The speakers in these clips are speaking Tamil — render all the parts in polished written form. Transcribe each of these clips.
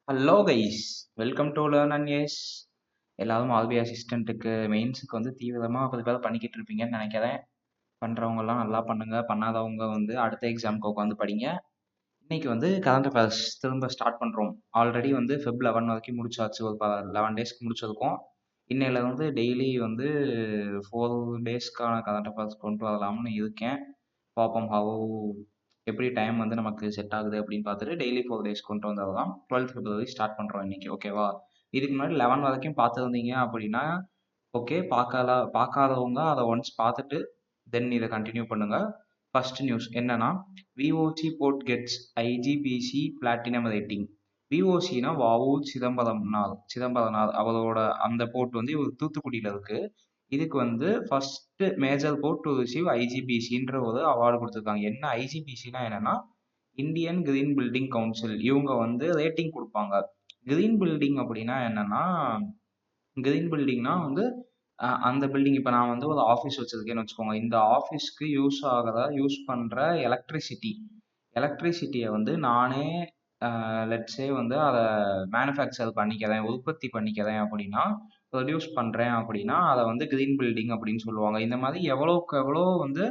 Hello guys, welcome to learn and S. எல்லாரும் ஆர்பிஐ அசிஸ்டண்ட்டுக்கு மெயின்ஸுக்கு வந்து தீவிரமாக ப்ரிப்பேர் பண்ணிக்கிட்டு இருப்பீங்கன்னு நினைக்கிறேன். பண்ணுறவங்கலாம் நல்லா பண்ணுங்க, பண்ணாதவங்க வந்து அடுத்த எக்ஸாமுக்கு உட்காந்து படிங்க. இன்னைக்கு வந்து கரண்ட் அஃபேர்ஸ் திரும்ப ஸ்டார்ட் பண்ணுறோம். ஆல்ரெடி வந்து ஃபெப் 11 வரைக்கும் முடிச்சாச்சு, ஒரு 11 டேஸ்க்கு முடிச்சிருக்கோம். இன்னையில வந்து டெய்லி வந்து 4 டேஸ்க்கான கரண்ட் அஃபேர்ஸ் கொண்டு வரலாம்னு இருக்கேன். பார்ப்போம் எப்படி டைம் வந்து நமக்கு செட் ஆகுது அப்படின்னு பார்த்துட்டு டெய்லி 4 டேஸ் கொண்டு வந்தது 12th February ஸ்டார்ட் பண்ணுறோம் இன்னைக்கு. ஓகேவா? இதுக்கு முன்னாடி 11 வரைக்கும் பார்த்துருந்தீங்க அப்படின்னா ஓகே, பார்க்காதவங்க அதை ஒன்ஸ் பார்த்துட்டு தென் இதை கண்டினியூ பண்ணுங்க. ஃபர்ஸ்ட் நியூஸ் என்னன்னா, VOC port gets IGBC platinum rating. விஓசினா வஉ சிதம்பரனார் அவரோட அந்த போர்ட் வந்து இவர் தூத்துக்குடியில் இருக்கு. இதுக்கு வந்து first major port to receive ஐஜிபிசின்ற ஒரு அவார்டு கொடுத்துருக்காங்க. என்ன ஐஜிபிசினா என்னன்னா, இந்தியன் கிரீன் பில்டிங் கவுன்சில். இவங்க வந்து ரேட்டிங் கொடுப்பாங்க. கிரீன் பில்டிங் அப்படின்னா என்னன்னா, கிரீன் பில்டிங்னா வந்து அந்த பில்டிங் இப்போ நான் வந்து ஒரு ஆஃபீஸ் வச்சிருக்கேன்னு வச்சுக்கோங்க. இந்த ஆஃபீஸ்க்கு யூஸ் பண்ணுற எலக்ட்ரிசிட்டியை வந்து நானே லெட்ஸே வந்து அதை மேனுஃபேக்சர் பண்ணிக்கிறேன், உற்பத்தி பண்ணிக்கிறேன் அப்படின்னா, ப்ரொடியூஸ் பண்ணுறேன் அப்படின்னா அதை வந்து கிரீன் பில்டிங் அப்படின்னு சொல்லுவாங்க. இந்த மாதிரி எவ்வளோக்கு எவ்வளோ வந்து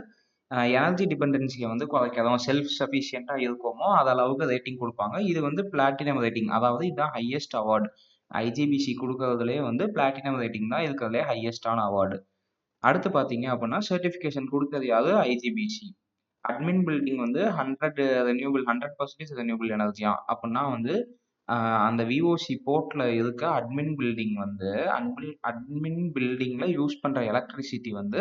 எனர்ஜி டிபெண்டன்சியை வந்து குறைக்கிறோம், செல்ஃப் சஃபிஷியண்ட்டாக இருக்கோமோ அது அளவுக்கு ரேட்டிங் கொடுப்பாங்க. இது வந்து பிளாட்டினம் ரேட்டிங், அதாவது இதுதான் ஹையஸ்ட் அவார்டு. ஐஜிபிசி கொடுக்கறதுலேயே வந்து பிளாட்டினம் ரேட்டிங் தான் இருக்கிறதுலே ஹையஸ்டான அவார்டு. அடுத்து பார்த்தீங்க அப்படின்னா, சர்டிஃபிகேஷன் கொடுத்தது யாரு? ஐஜிபிசி. அட்மின் பில்டிங் வந்து 100% ரெனியூபிள் எனர்ஜியா. அப்படின்னா வந்து அந்த விஓசி போர்ட்ல இருக்க அட்மின் பில்டிங் வந்து அட்மின் பில்டிங்ல யூஸ் பண்ற எலக்ட்ரிசிட்டி வந்து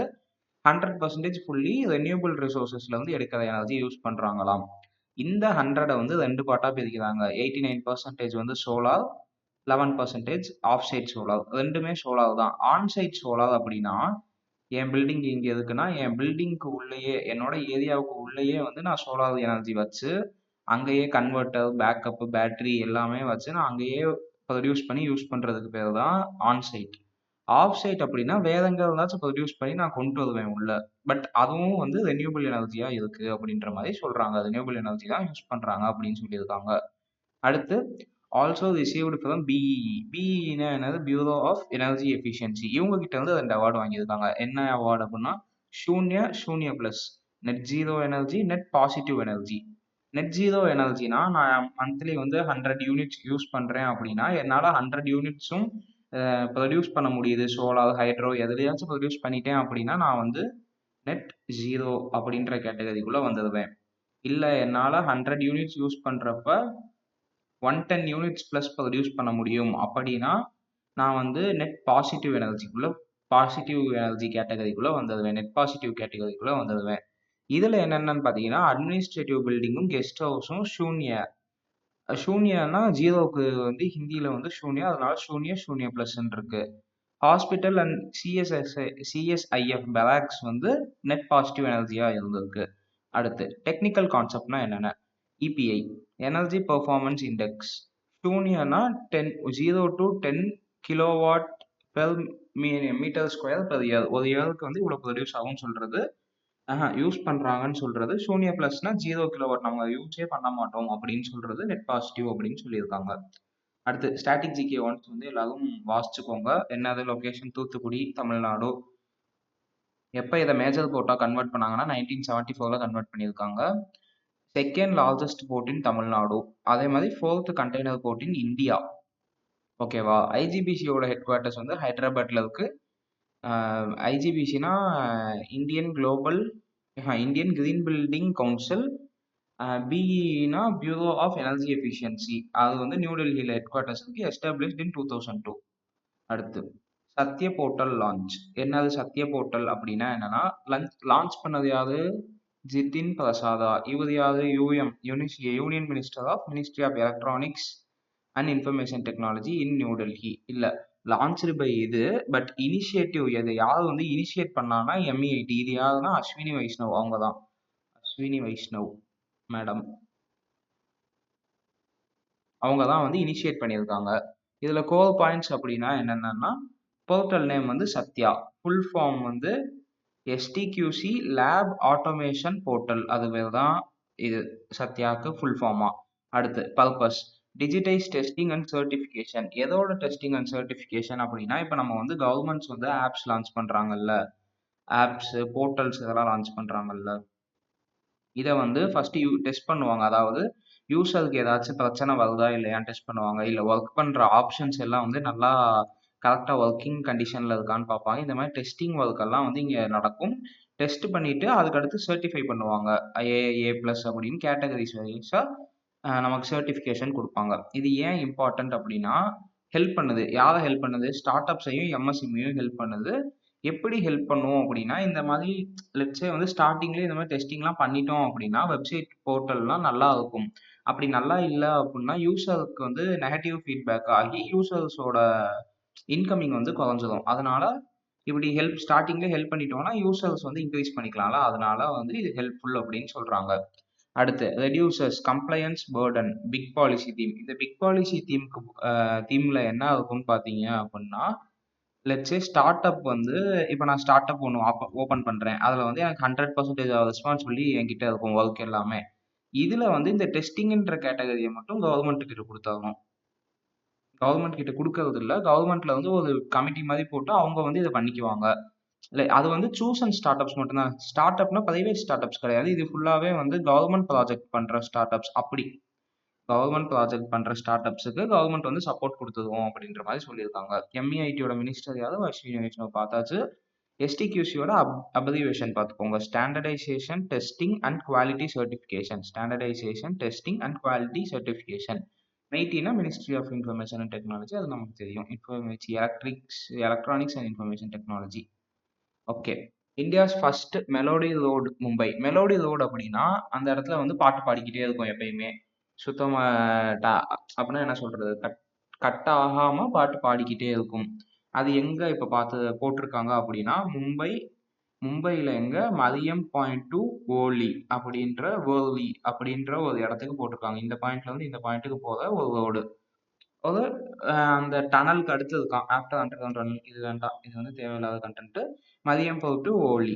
100% ஃபுல்லி ரெனியூபிள் ரிசோர்சஸ்ல வந்து எடுக்கிற எனர்ஜி யூஸ் பண்றாங்களாம். இந்த 100 வந்து ரெண்டு பார்ட்டா பிரிக்கிறாங்க. 89% வந்து சோலார், 11% ஆஃப் சைட் சோலார். ரெண்டுமே சோலார் தான். ஆன் சைட் சோலார் அப்படின்னா, என் பில்டிங் இங்க இருக்குன்னா என் பில்டிங்க்கு உள்ளேயே, என்னோட ஏரியாவுக்கு உள்ளேயே வந்து நான் சோலார் எனர்ஜி வச்சு அங்கேயே கன்வெர்ட்டர், பேக்கப், பேட்டரி எல்லாமே வச்சு நான் அங்கேயே ப்ரொடியூஸ் பண்ணி யூஸ் பண்றதுக்கு பேர் தான் ஆன் சைட். ஆஃப் சைட் அப்படின்னா வேற எங்க இருந்தாச்சும் ப்ரொடியூஸ் பண்ணி நான் கொண்டு வருவேன் உள்ள. பட் அதுவும் வந்து ரெனியூபிள் எனர்ஜியா இருக்கு அப்படின்ற மாதிரி சொல்றாங்க. ரெனியூபிள் எனர்ஜி தான் யூஸ் பண்றாங்க அப்படின்னு சொல்லியிருக்காங்க. அடுத்து ஆல்சோ ரிசீவ்டு ஃப்ரம் பிஇஇ. பிஇஇனா என்னது? Bureau of energy efficiency. இவங்க கிட்ட வந்து 2 அவார்டு வாங்கியிருக்காங்க. என்ன அவார்டு அப்படின்னா, Shunya plus, net zero energy, net positive energy. Net zero எனர்ஜினா, நான் மந்த்லி வந்து 100 யூனிட்ஸ் யூஸ் பண்றேன் அப்படின்னா என்னால் 100 யூனிட்ஸும் ப்ரொடியூஸ் பண்ண முடியுது. சோலார், ஹைட்ரோ எதுலையாச்சும் ப்ரொடியூஸ் பண்ணிட்டேன் அப்படின்னா நான் வந்து நெட் ஜீரோ அப்படின்ற கேட்டகரிக்குள்ள வந்துடுவேன். இல்லை, என்னால் 100 யூனிட்ஸ் யூஸ் பண்ணுறப்ப 110 யூனிட்ஸ் ப்ளஸ் ப்ரொடியூஸ் பண்ண முடியும் அப்படின்னா நான் வந்து நெட் பாசிட்டிவ் எனர்ஜி கேட்டகரிக்குள்ள வந்துடுவேன். நெட் பாசிட்டிவ் கேட்டகரிக்குள்ள வந்துடுவேன். இதுல என்னென்னு பார்த்தீங்கன்னா, அட்மினிஸ்ட்ரேட்டிவ் பில்டிங்கும் கெஸ்ட் ஹவுஸும் சூன்யனா ஜீரோவுக்கு வந்து ஹிந்தியில வந்து சூன்யா, அதனால சூன்ய பிளஸ்ன்னு இருக்கு. ஹாஸ்பிட்டல் அண்ட் சிஎஸ்ஐஎஃப் பேராக்ஸ் வந்து நெட் பாசிட்டிவ் எனர்ஜியா இருந்திருக்கு. அடுத்து டெக்னிக்கல் கான்செப்ட்னா என்னென்ன? EPI, energy performance index. சூன்யனா 0 to 10 kilowatt per metre square per year. ஒரு இயருக்கு வந்து இவ்வளோ ப்ரொடியூஸ் ஆகும்னு சொல்றது, யூஸ் பண்றாங்கன்னு சொல்றது. சூன்ய பிளஸ்னா 0 கிலோவாட், நம்ம யூஸே பண்ண மாட்டோம் அப்படின்னு சொல்றது நெட் பாசிட்டிவ் அப்படின்னு சொல்லியிருக்காங்க. அடுத்து ஸ்டாட்டிக் ஜிகே ஒன்ஸ் வந்து எல்லாரும் வாசிச்சுக்கோங்க. என்னது? லொகேஷன் தூத்துக்குடி, தமிழ்நாடு. எப்போ இதை மேஜர் போர்ட்டா கன்வெர்ட் பண்ணாங்கன்னா 1974 கன்வெர்ட் பண்ணியிருக்காங்க. செகண்ட் லார்ஜஸ்ட் போர்ட் இன் தமிழ்நாடு. அதே மாதிரி 4th container board in India. ஓகேவா? ஐஜிபிசியோட ஹெட் குவார்ட்டர்ஸ் வந்து ஹைதராபாத்ல இருக்கு. ஐஜிபிசினா இந்தியன் கிரீன் பில்டிங் கவுன்சில். பிஇனா பியூரோ ஆஃப் எனர்ஜி எஃபிஷியன்சி. அது வந்து நியூ டெல்லியில் ஹெட் குவார்ட்டர்ஸ் இருக்கு. Established in 2002. அடுத்து சத்ய போர்ட்டல் லான்ச். என்னது சத்ய போர்ட்டல் அப்படின்னா என்னன்னா, லான்ச் பண்ணது யாரு? ஜிதின் பிரசாதா. இவர் யாரு? Union minister of ministry of electronics and information technology in new Delhi. இல்ல, லான்ச்டு பை இது, பட் இனிஷியேட்டிவ் எது யார் வந்து இனிஷியேட் பண்ணாங்கன்னா எம்இஐடி. இது யாருன்னா அஸ்வினி வைஷ்ணவ். அவங்க தான் அஸ்வினி வைஷ்ணவ் மேடம். அவங்க தான் வந்து இனிஷியேட் பண்ணியிருக்காங்க. இதுல கோர் பாயிண்ட்ஸ் அப்படின்னா என்னென்னா, போர்ட்டல் நேம் வந்து சத்யா. ஃபுல் ஃபார்ம் வந்து எஸ்டிக்யூசி லேப் ஆட்டோமேஷன் போர்ட்டல். அது பேர் தான் இது சத்யாவுக்கு ஃபுல் ஃபார்மா. அடுத்து purpose. Digitise testing and certification. எதோட டெஸ்டிங் அண்ட் சர்டிஃபிகேஷன் அப்படின்னா, இப்போ நம்ம வந்து கவர்மெண்ட்ஸ் வந்து ஆப்ஸ் லான்ச் பண்றாங்கல்ல, ஆப்ஸ் போர்ட்டல்ஸ் இதெல்லாம் லான்ச் பண்றாங்கல்ல, இதை வந்து ஃபர்ஸ்ட் டெஸ்ட் பண்ணுவாங்க. அதாவது யூசருக்கு ஏதாச்சும் பிரச்சனை வருதா இல்லையான்னு டெஸ்ட் பண்ணுவாங்க. இல்லை ஒர்க் பண்ற ஆப்ஷன்ஸ் எல்லாம் வந்து நல்லா கரெக்டாக ஒர்க்கிங் கண்டிஷன்ல இருக்கான்னு பார்ப்பாங்க. இந்த மாதிரி டெஸ்டிங் ஒர்க் எல்லாம் வந்து இங்கே நடக்கும். டெஸ்ட் பண்ணிட்டு அதுக்கடுத்து சர்டிஃபை பண்ணுவாங்க. ஏ+, அப்படின்னு கேட்டகரிஸ் வைஸா நமக்கு சர்டிஃபிகேஷன் கொடுப்பாங்க. இது ஏன் இம்பார்ட்டன்ட் அப்படின்னா, ஹெல்ப் பண்ணுது. யாரை ஹெல்ப் பண்ணுது? ஸ்டார்ட் அப்ஸையும் எம்எஸ்எம்இயும் ஹெல்ப் பண்ணுது. எப்படி ஹெல்ப் பண்ணும் அப்படின்னா, இந்த மாதிரி லெட்ஸே வந்து ஸ்டார்டிங்லேயே இந்த மாதிரி டெஸ்டிங்லாம் பண்ணிட்டோம் அப்படின்னா, வெப்சைட் போர்ட்டல்லாம் நல்லா இருக்கும். அப்படி நல்லா இல்லை அப்படின்னா, யூசருக்கு வந்து நெகட்டிவ் ஃபீட்பேக் ஆகி யூசர்ஸோட இன்கமிங் வந்து குறைஞ்சிரும். அதனால இப்படி ஸ்டார்டிங்லேயே ஹெல்ப் பண்ணிட்டோம்னா யூசர்ஸ் வந்து இன்க்ரீஸ் பண்ணிக்கலாம்ல. அதனால வந்து இது ஹெல்ப்ஃபுல் அப்படின்னு சொல்றாங்க. அடுத்து reducers compliance burden big policy theme. இந்த பிக் பாலிசி தீம்ல என்ன இருக்கும்னு பார்த்தீங்க அப்படின்னா, லெட்ஸே ஸ்டார்ட் அப் வந்து இப்போ நான் ஸ்டார்ட் அப் ஒன்று ஓப்பன் பண்ணுறேன். அதில் வந்து எனக்கு 100% ரெஸ்பான்சிபிலிட்டி என்கிட்ட இருக்கும் ஒர்க் எல்லாமே. இதில் வந்து இந்த டெஸ்டிங்ன்ற கேட்டகரியை மட்டும் கவர்மெண்ட் கிட்ட கொடுத்தாகணும். கவர்மெண்ட் கிட்ட கொடுக்கறது இல்லை. கவர்மெண்ட்ல வந்து ஒரு கமிட்டி மாதிரி போட்டு அவங்க வந்து இதை பண்ணிக்குவாங்க. இல்லை அது வந்து சூஸ் அண்ட் ஸ்டார்ட் அப்ஸ் மட்டும்தான். ஸ்டார்ட் அப்னா பிரைவேட் ஸ்டார்ட் அப்ஸ் கிடையாது. இது ஃபுல்லாகவே வந்து கவர்மெண்ட் ப்ராஜெக்ட் பண்ணுற ஸ்டார்ட் அப்ஸ். அப்படி கவர்மெண்ட் ப்ராஜெக்ட் பண்ணுற ஸ்டார்ட் அப்ஸுக்கு கவர்மெண்ட் வந்து சப்போர்ட் கொடுத்துருவோம் அப்படின்ற மாதிரி சொல்லியிருக்காங்க. எம்இஐடியோட மினிஸ்டர் யாரும் அஸ்வினி வைஷ்ணவ் பார்த்தாச்சு. எஸ்டிக்யூசியோட அப்ரிவேஷன் பார்த்துக்கோங்க. Standardisation testing and quality certification. Standardisation testing and quality certification. மெய்டினா ministry of information and technology. அது நமக்கு தெரியும். Electronics and information technology. Okay. India's first melody road Mumbai. Melody road அப்படின்னா அந்த இடத்துல வந்து பாட்டு பாடிக்கிட்டே இருக்கும் எப்பயுமே. சுத்தமா அப்படின்னா என்ன சொல்றது, கட் ஆகாம பாட்டு பாடிக்கிட்டே இருக்கும். அது எங்க இப்ப போட்டிருக்காங்க அப்படின்னா, மும்பையில எங்க மதியம்.2 அப்படின்ற ஒரு இடத்துக்கு போட்டிருக்காங்க. இந்த பாயிண்ட்ல வந்து இந்த பாயிண்ட்டுக்கு போற ஒரு ரோடு. ஒரு அந்த டனலுக்கு அடுத்து இருக்கான். After under ground tunnel. இது வேண்டாம், இது வந்து தேவையில்லாத கண்டென்ட். மதியம்.2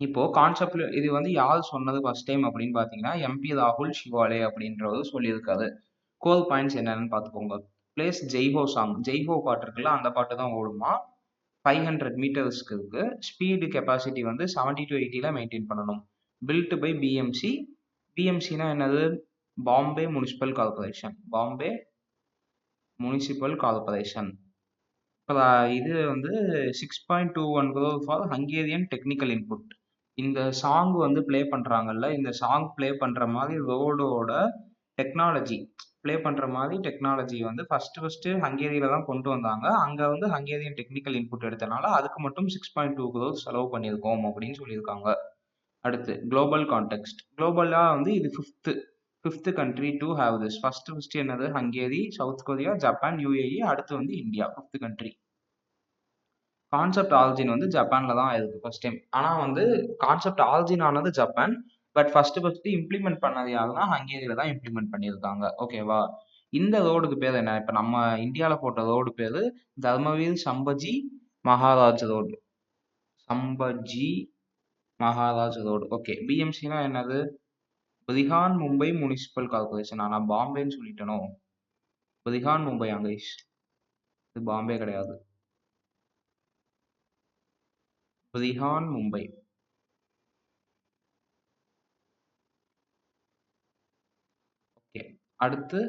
இப்போ கான்செப்ட்ல இது வந்து யார் சொன்னது ஃபர்ஸ்ட் டைம் அப்படின்னு பார்த்தீங்கன்னா, எம்பி ராகுல் ஷிவாலே அப்படின்றவர் சொல்லியிருக்காரு. கோர் பாயிண்ட்ஸ் என்னன்னு பார்த்துக்கோங்க. Place Jai Ho song. ஜெய்ஹோ பாட்டு இருக்குல்ல, அந்த பாட்டு தான் ஓடுமா. 500 மீட்டர்ஸ்க்கு இருக்கு. ஸ்பீடு கெப்பாசிட்டி வந்து 70 to 80ல மெயின்டைன் பண்ணணும். Build by BMC. பிஎம்சினா என்னது? Bombay municipal corporation. Bombay municipal corporation. இப்போ இது வந்து 6.21 crore for Hungarian technical input. இந்த சாங் வந்து ப்ளே பண்ணுறாங்கல்ல, இந்த சாங் ப்ளே பண்ணுற மாதிரி ரோடோட டெக்னாலஜி வந்து ஃபர்ஸ்ட் ஹங்கேரியில தான் கொண்டு வந்தாங்க. அங்கே வந்து ஹங்கேரியன் டெக்னிக்கல் இன்புட் எடுத்தனால அதுக்கு மட்டும் 6.2 crore செலவு பண்ணியிருக்கோம் அப்படின்னு சொல்லியிருக்காங்க. அடுத்து குளோபல் கான்டெக்ஸ்ட். குளோபலாக வந்து இது fifth country to have this. First என்னது? Hungary, South Korea, Japan, UAE. அடுத்து வந்து India 5th country. Concept origin வந்து ஜப்பான்ல தான் ஆயிருக்கு ஃபர்ஸ்ட் டைம். ஆனால் வந்து கான்செப்ட் ஆரிஜின் ஆனது ஜப்பான். பட் ஃபர்ஸ்ட் இம்ப்ளிமெண்ட் பண்ணது யாருன்னா ஹங்கேரியில தான் இம்ப்ளிமெண்ட் பண்ணியிருக்காங்க. ஓகேவா? இந்த ரோடுக்கு பேர் என்ன? இப்போ நம்ம இந்தியாவில் போட்ட ரோடு பேர் தர்மவீர் சம்பஜி மகாராஜ் ரோடு. ஓகே. பிஎம்சினா என்னது? பிரிஹான் மும்பை முனிசிபல் கார்பரேஷன். ஆனால் பாம்பேன்னு சொல்லிட்டனோ. பிரிஹான் மும்பை அங்கேஷ், இது பாம்பே கிடையாது. பிரிஹான் மும்பை. ஓகே. அடுத்து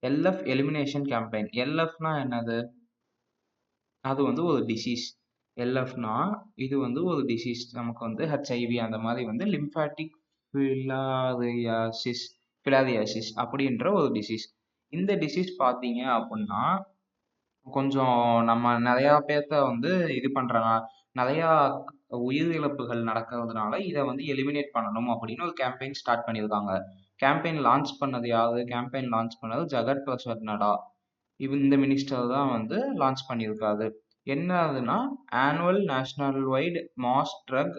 எல்எஃப் எலிமினேஷன் கேம்பெயின். எல்எஃப்னா என்னது? அது வந்து ஒரு டிசீஸ். எல்எஃப்னா இது வந்து ஒரு டிசீஸ். நமக்கு வந்து ஹெச்ஐவி அந்த மாதிரி வந்து லிம்ஃபாட்டிக் ஃபிலாரியாசிஸ் அப்படின்ற ஒரு டிசீஸ். இந்த டிசீஸ் பார்த்தீங்க அப்படின்னா கொஞ்சம் நம்ம நிறையா பேர்த்த வந்து இது பண்ணுறாங்க. நிறையா உயிரிழப்புகள் நடக்கிறதுனால இதை வந்து எலிமினேட் பண்ணணும் அப்படின்னு ஒரு கேம்பெயின் ஸ்டார்ட் பண்ணியிருக்காங்க. கேம்பெயின் லான்ச் பண்ணது யாரு? கேம்பெயின் லான்ச் பண்ணது ஜகத் பிரசாத் நடா. இந்த மினிஸ்டர் தான் வந்து லான்ச் பண்ணியிருக்காரு. என்ன ஆகுதுன்னா, annual national wide mass drug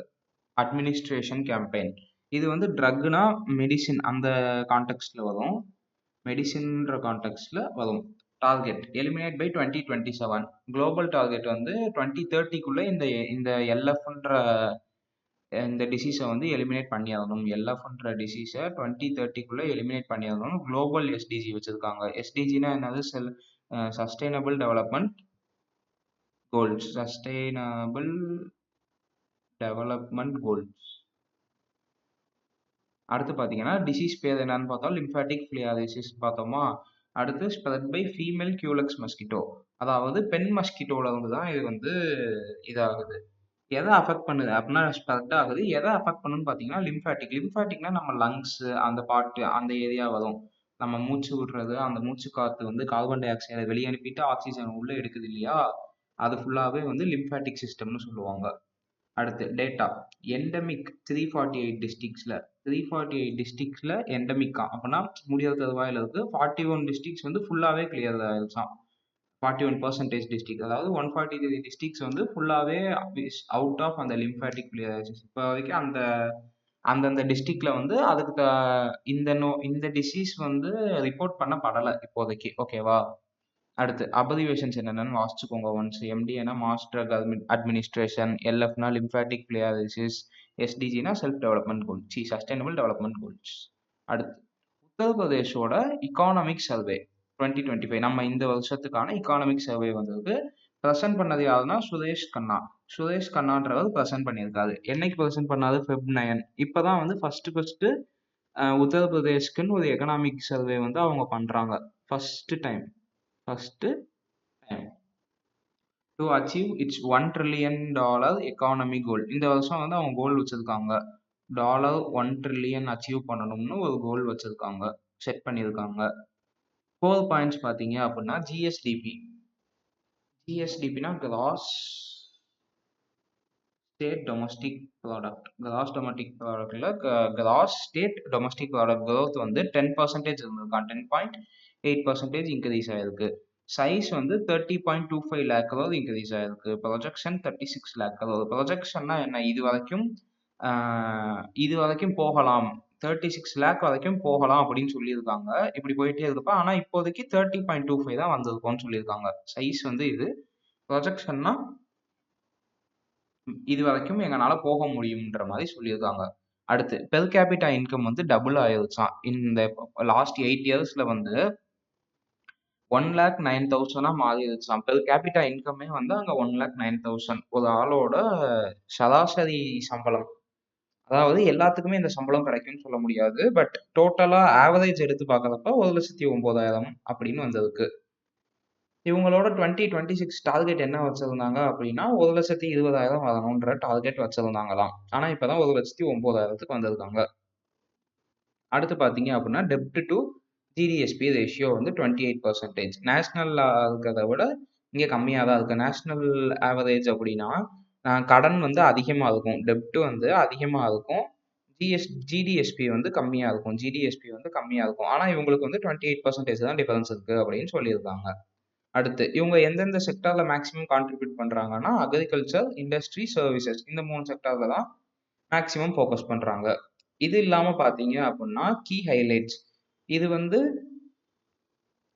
administration campaign. இது வந்து ட்ரக்னா மெடிசின் அந்த கான்டெக்ட்ல வரும். மெடிசின்ற கான்டெக்ட்ல வரும். Target eliminate by 2027. Global target வந்து 2030க்குள்ள இந்த எல்எஃப்ன்ற இந்த டிசீஸை வந்து எலிமினேட் பண்ணியாகணும். எல்எஃப்ன்ற டிசீஸை 2030க்குள்ளே எலிமினேட் பண்ணியாகணும். குளோபல் எஸ்டிஜி வச்சுருக்காங்க. எஸ்டிஜினா என்னது? Sustainable development goals. Sustainable development goals. அடுத்து பார்த்தீங்கன்னா டிசீஸ் பேர் என்னன்னு பார்த்தோம். லிம்ஃபாட்டிக் ஃபிலியாரிசிஸ் பார்த்தோமா. அடுத்து spread by female culex mosquito, அதாவது பெண் மஸ்கிட்டோல இருந்து தான் இது வந்து இதாகுது. எதை அஃபெக்ட் பண்ணுது அப்படின்னா ஸ்ப்ரெட் ஆகுது. எதை அஃபெக்ட் பண்ணுன்னு பார்த்தீங்கன்னா லிம்ஃபாட்டிக். லிம்ஃபாட்டிக்னா நம்ம லங்ஸ் அந்த பார்ட் அந்த ஏரியா வரும். நம்ம மூச்சு விடுறது, அந்த மூச்சு காற்று வந்து கார்பன் டை ஆக்சைடை வெளியே அனுப்பிட்டு ஆக்சிஜன் உள்ளே எடுக்குது இல்லையா, அது ஃபுல்லாகவே வந்து லிம்ஃபாட்டிக் சிஸ்டம்னு சொல்லுவாங்க. அடுத்து டேட்டா. எண்டமிக் 348 டிஸ்ட்ரிக்ட்ஸில் 348 டிஸ்ட்ரிக்ட்ஸில் எண்டமிக்கா அப்படின்னா முடியாத தருவாயில் இருக்கு. 41 டிஸ்ட்ரிக்ட்ஸ் வந்து ஃபுல்லாகவே கிளியர் ஆயிடுச்சான். 41% டிஸ்ட்ரிக்ட், அதாவது 143 டிஸ்ட்ரிக்ட்ஸ் வந்து ஃபுல்லாகவே அவுட் ஆஃப் அந்த லிம்ஃபாட்டிக் ஃபிலியாரிசிஸ். இப்போ வரைக்கும் அந்தந்த டிஸ்ட்ரிக்ட்ல வந்து அதுக்கு இந்த டிசீஸ் வந்து ரிப்போர்ட் பண்ணப்படலை இப்போதைக்கு. ஓகேவா. அடுத்து அபரிவேஷன்ஸ் என்னென்னு வாசிச்சுக்கோங்க ஒன்ஸ். எம்டினா மாஸ் ட்ரக் அட்மினிஸ்ட்ரேஷன், எல்எஃப்னா லிம்ஃபாட்டிக் ஃபிலியாரிசிஸ், எஸ்டிஜினா self development goals, sustainable development goals. அடுத்து உத்தரப்பிரதேஷோட இக்கானமிக் சர்வே 2025, நம்ம இந்த வருஷத்துக்கான இக்கானமிக் சர்வே வந்திருக்கு. ப்ரெசென்ட் பண்ணது யாருன்னா சுரேஷ் கண்ணா. சுரேஷ் கண்ணான்றவர் ப்ரெசென்ட் பண்ணியிருக்காரு. என்னைக்கு ப்ரெசென்ட் பண்ணாரு? Feb 9. இப்போதான் வந்து ஃபர்ஸ்ட் உத்தரப்பிரதேஷ்க்குன்னு ஒரு எக்கனாமிக் சர்வே வந்து அவங்க பண்றாங்க. First time to achieve its $1 trillion economy goal. இந்த வருஷம் வந்து அவங்க கோல் வச்சிருக்காங்க. $1 trillion அச்சீவ் பண்ணணும்னு ஒரு கோல் வச்சிருக்காங்க, செட் பண்ணியிருக்காங்க. 4 பாயிண்ட்ஸ் பார்த்தீங்க அப்படின்னா ஜிஎஸ்டிபி. ஜிஎஸ்டிபினா gross state domestic product. Gross domestic ப்ராடக்ட்ல gross state domestic product growth வந்து 10% இருந்திருக்கான். 10.8% இன்க்ரீஸ் ஆயிருக்கு. சைஸ் வந்து 30.25 lakh crore இன்க்ரீஸ் ஆயிருக்கு. Projection 36 lakh crore. ப்ரொஜெக்ஷன்னா என்ன? இது வரைக்கும் போகலாம், 36 lakh வரைக்கும் போகலாம் அப்படின்னு சொல்லியிருக்காங்க. இப்படி போயிட்டே இருக்கப்ப ஆனால் இப்போதைக்கு 30.25 தான் வந்திருக்கோம்னு சொல்லியிருக்காங்க. சைஸ் வந்து இது. ப்ரொஜெக்ஷன்னா இது வரைக்கும் எங்களால போக முடியும்ன்ற மாதிரி சொல்லியிருக்காங்க. அடுத்து பெர் கேபிட்டா இன்கம் வந்து டபுள் ஆயிருச்சான். இந்த லாஸ்ட் 8 இயர்ஸ்ல வந்து 1,09,000 மாறிடுச்சாம். பெர் கேபிட்டா இன்கமே வந்து அங்க 1,09,000 ஒரு ஆளோட சராசரி சம்பளம். அதாவது எல்லாத்துக்குமே இந்த சம்பளம் கிடைக்கும்னு சொல்ல முடியாது. பட் டோட்டலா ஆவரேஜ் எடுத்து பார்க்கறப்ப 1,09,000 அப்படின்னு வந்திருக்கு. இவங்களோட 2026 டார்கெட் என்ன வச்சிருந்தாங்க அப்படின்னா 1,20,000 வரணுன்ற டார்கெட் வச்சிருந்தாங்களாம். ஆனா இப்பதான் 1,09,000க்கு வந்திருக்காங்க. அடுத்து பாத்தீங்க அப்படின்னா டெப்ட் டு ஜிடிஎஸ்பி ரேஷியோ வந்து 28%. நேஷனல் இருக்கிறத விட இங்கே கம்மியாக தான் இருக்கு. நேஷனல் ஆவரேஜ் அப்படின்னா கடன் வந்து அதிகமாக இருக்கும், டெப்ட் வந்து அதிகமாக இருக்கும், ஜிடிஎஸ்பி வந்து கம்மியாக இருக்கும். ஜிடிஎஸ்பி வந்து கம்மியாக இருக்கும். ஆனால் இவங்களுக்கு வந்து 28% தான் டிஃபரன்ஸ் இருக்கு அப்படின்னு சொல்லியிருக்காங்க. அடுத்து இவங்க எந்தெந்த செக்டார்ல மேக்ஸிமம் கான்ட்ரிபியூட் பண்றாங்கன்னா அக்ரிகல்ச்சர், இண்டஸ்ட்ரி, சர்வீசஸ், இந்த 3 செக்டார்ல தான் மேக்ஸிமம் ஃபோக்கஸ் பண்றாங்க. இது இல்லாம பாத்தீங்க அப்படின்னா கீ ஹைலைட்ஸ். இது வந்து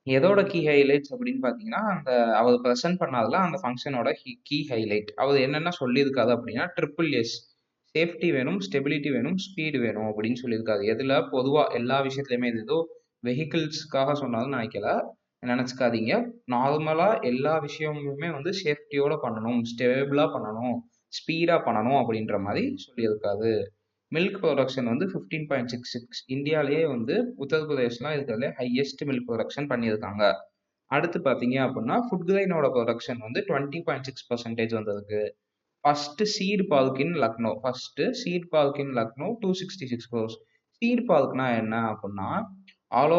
எதோட கீ ஹைலைட்ஸ் அப்படின்னு பாத்தீங்கன்னா அந்த அவர் ப்ரெசென்ட் பண்ணாதுல அந்த ஃபங்க்ஷனோட கீ ஹைலைட். அவர் என்னென்ன சொல்லியிருக்காரு அப்படின்னா SSS, சேஃப்டி வேணும், ஸ்டெபிலிட்டி வேணும், ஸ்பீடு வேணும் அப்படின்னு சொல்லியிருக்காரு. எதுல? பொதுவா எல்லா விஷயத்துலயுமே. இது ஏதோ வெஹிக்கிள்ஸ்க்காக சொன்னாலும் நினைச்சுக்காதீங்க. நார்மலா எல்லா விஷயமுமே வந்து சேஃப்டியோட பண்ணணும், ஸ்டேபிளா பண்ணணும், ஸ்பீடா பண்ணணும் அப்படின்ற மாதிரி சொல்லியிருக்காரு. மில்க் ப்ரொடக்ஷன் வந்து 15.66. இந்தியாவிலேயே வந்து உத்தரப்பிரதேஷ்லாம் இருக்கிறதுல ஹையஸ்ட் மில்க் ப்ரொடக்ஷன் பண்ணியிருக்காங்க. அடுத்து பார்த்தீங்க அப்படின்னா ஃபுட் கிரைனோட ப்ரொடக்ஷன் வந்து 20.6% வந்திருக்கு. First seed park in Lucknow. 266 crores. Seed பார்க்னா என்ன அப்படின்னா ஆல்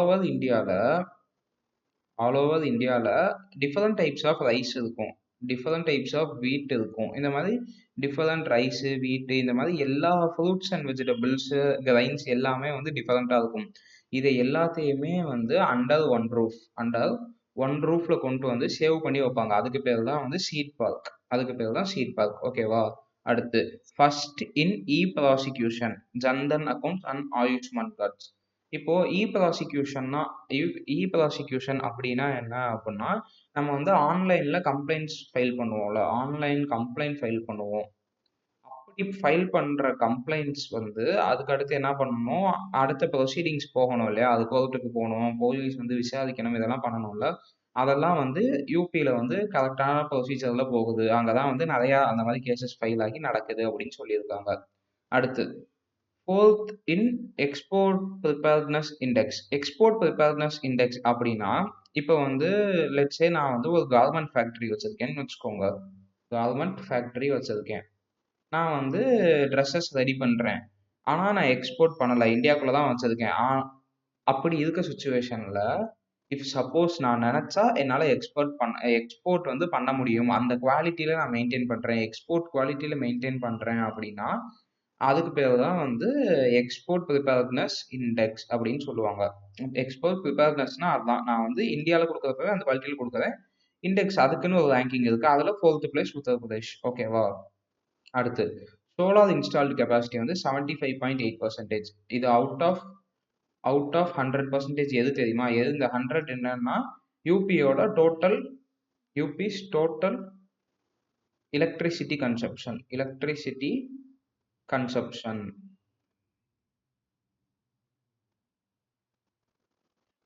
ஓவர் இந்தியாவில் டிஃப்ரெண்ட் டைப்ஸ் ஆஃப் ரைஸ் இருக்கும், டிஃப்ரெண்ட் டைப்ஸ் ஆஃப் வீட் இருக்கும். இந்த மாதிரி டிஃப்ரெண்ட் ரைஸு, வீட்டு, இந்த மாதிரி எல்லா ஃப்ரூட்ஸ் அண்ட் வெஜிடபிள்ஸு, கிரைன்ஸ் எல்லாமே வந்து டிஃப்ரெண்ட்டாக இருக்கும். இதை எல்லாத்தையுமே வந்து அண்டர் ஒன் ரூஃப்ல கொண்டு வந்து சேவ் பண்ணி வைப்பாங்க. அதுக்கு பேர் தான் வந்து சீட் பார்க். ஓகேவா. அடுத்து first in prosecution, Jan Dhan accounts and Ayushman cards. இப்போ ப்ராசிக்யூஷன் அப்படின்னா என்ன அப்படின்னா நம்ம வந்து ஆன்லைன்ல கம்ப்ளைண்ட்ஸ் ஃபைல் பண்ணுவோம்ல, ஆன்லைன் கம்ப்ளைண்ட் ஃபைல் பண்ணுவோம். அப்படி ஃபைல் பண்ற கம்ப்ளைண்ட்ஸ் வந்து அதுக்கு அடுத்து என்ன பண்ணணும், அடுத்த ப்ரொசீடிங்ஸ் போகணும் இல்லையா? அது கோர்ட்டுக்கு போணும், போலீஸ் வந்து விசாரிக்கணும், இதெல்லாம் பண்ணணும்ல. அதெல்லாம் வந்து யுபில வந்து கரெக்ட்டான ப்ரொசீஜர்ல போகுது. அங்க தான் வந்து நெறையா அந்த மாரி கேஸஸ் ஃபைல் ஆகி நடக்குது அப்படின்னு சொல்லியிருக்காங்க. அடுத்து 4த் in export preparedness index. Export preparedness index அப்படின்னா, இப்ப வந்து லெட்ஸ் சே நான் வந்து ஒரு கார்மெண்ட் ஃபேக்டரி வச்சிருக்கேன்னு வச்சுக்கோங்க. கார்மெண்ட் ஃபேக்டரி வச்சிருக்கேன். நான் வந்து ட்ரெஸ்ஸஸ் ரெடி பண்றேன். ஆனா, நான் எக்ஸ்போர்ட் பண்ணல. இந்தியாக்குள்ள தான் வச்சிருக்கேன். அப்படி இருக்க சிச்சுவேஷன்ல, இஃப் சப்போஸ் நான் நெனச்சா என்னால எக்ஸ்போர்ட் வந்து பண்ண முடியும். அந்த குவாலிட்டில நான் மெயின்டெயின் பண்றேன். எக்ஸ்போர்ட் குவாலிட்டில மெயின்டெயின் பண்றேன் அப்படின்னா, அதுக்கு பேரு தான் வந்து எக்ஸ்போர்ட் ப்ரிப்பேர்ட்னஸ் இண்டெக்ஸ் அப்படின்னு சொல்லுவாங்க. எக்ஸ்போர்ட் ப்ரிப்பேர்ட்னஸ்னா அதான். நான் வந்து இந்தியால குடுக்கறப்பவே அந்த குவாலிட்டில குடுக்குறேன். இண்டெக்ஸ் அதுக்குன்னு ஒரு ரேங்கிங் இருக்கு. அதுல 4த் பிளேஸ் உத்தரப்பிரதேஷ். ஓகேவா? அடுத்து சோலார் இன்ஸ்டால்டு கெப்பாசிட்டி வந்து 75.8%. இது அவுட் ஆஃப் 100% எது தெரியுமா? எது இந்த 100 என்னன்னா யூபியோட யூபிஸ் டோட்டல் எலக்ட்ரிசிட்டி கன்சப்ஷன்.